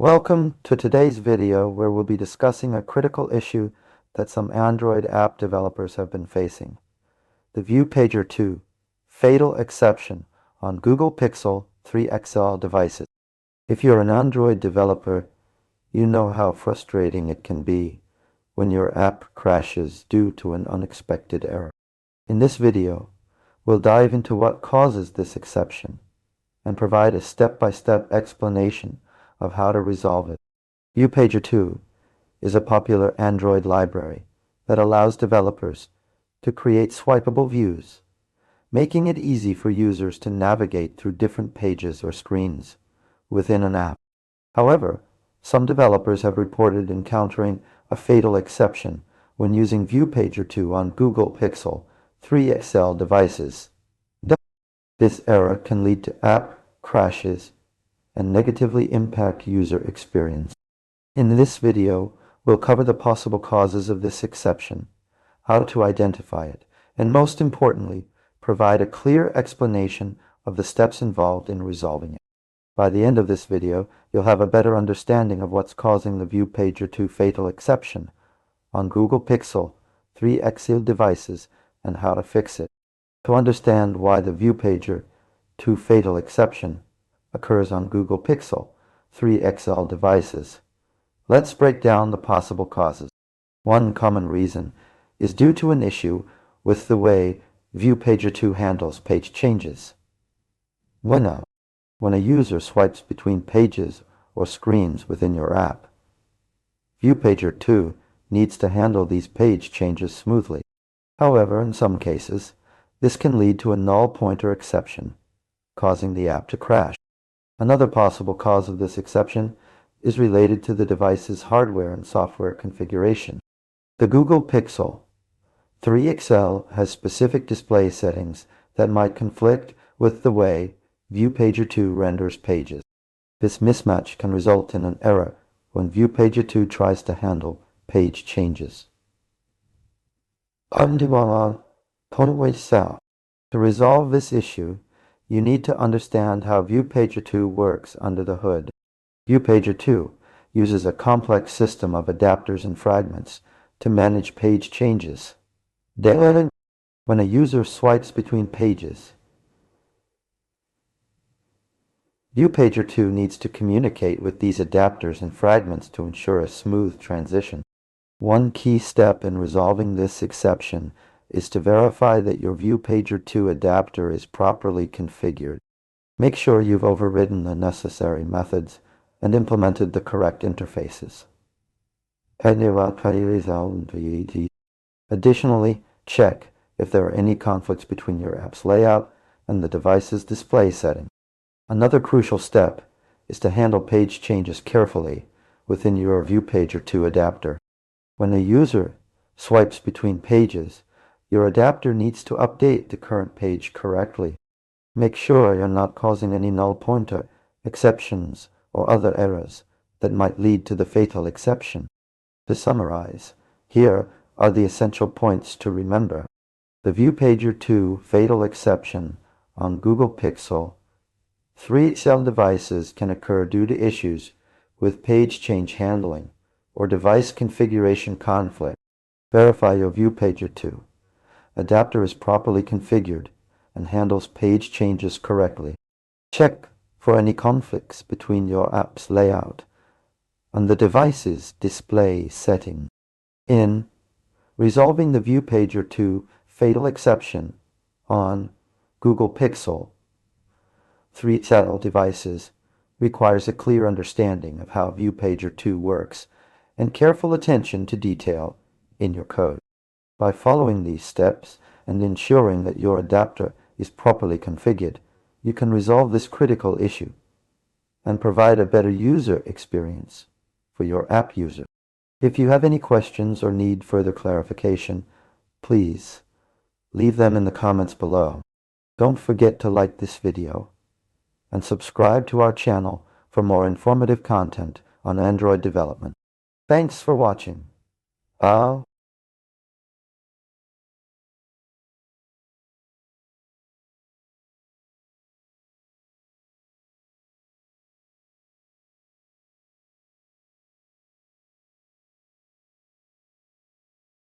Welcome to today's video where we'll be discussing a critical issue that some Android app developers have been facing. The ViewPager2 fatal exception on Google Pixel 3 XL devices. If you're an Android developer, you know how frustrating it can be when your app crashes due to an unexpected error. In this video, we'll dive into what causes this exception and provide a step-by-step explanation of how to resolve it. ViewPager2 is a popular Android library that allows developers to create swipeable views, making it easy for users to navigate through different pages or screens within an app. However, some developers have reported encountering a fatal exception when using ViewPager2 on Google Pixel 3 XL devices. This error can lead to app crashes and negatively impact user experience. In this video, we'll cover the possible causes of this exception, how to identify it, and most importantly, provide a clear explanation of the steps involved in resolving it. By the end of this video, you'll have a better understanding of what's causing the ViewPager2 fatal exception on Google Pixel 3 XL devices and how to fix it. To understand why the ViewPager2 fatal exception occurs on Google Pixel 3 XL devices, let's break down the possible causes. One common reason is due to an issue with the way ViewPager2 handles page changes. When a user swipes between pages or screens within your app, ViewPager2 needs to handle these page changes smoothly. However, in some cases, this can lead to a null pointer exception, causing the app to crash. Another possible cause of this exception is related to the device's hardware and software configuration. The Google Pixel 3 XL has specific display settings that might conflict with the way ViewPager2 renders pages. This mismatch can result in an error when ViewPager2 tries to handle page changes. To resolve this issue, you need to understand how ViewPager2 works under the hood. ViewPager2 uses a complex system of adapters and fragments to manage page changes. When a user swipes between pages, ViewPager2 needs to communicate with these adapters and fragments to ensure a smooth transition. One key step in resolving this exception is to verify that your ViewPager2 adapter is properly configured. Make sure you've overridden the necessary methods and implemented the correct interfaces. Additionally, check if there are any conflicts between your app's layout and the device's display setting. Another crucial step is to handle page changes carefully within your ViewPager2 adapter. When a user swipes between pages, your adapter needs to update the current page correctly. Make sure you're not causing any null pointer exceptions or other errors that might lead to the fatal exception. To summarize, here are the essential points to remember. The ViewPager2 fatal exception on Google Pixel 3 XL devices can occur due to issues with page change handling or device configuration conflict. Verify your ViewPager2 adapter is properly configured and handles page changes correctly. Check for any conflicts between your app's layout and the device's display setting. In resolving the ViewPager2 fatal exception on Google Pixel 3 XL devices requires a clear understanding of how ViewPager2 works and careful attention to detail in your code. By following these steps and ensuring that your adapter is properly configured, you can resolve this critical issue and provide a better user experience for your app user. If you have any questions or need further clarification, please leave them in the comments below. Don't forget to like this video and subscribe to our channel for more informative content on Android development. Thanks for watching. Bye.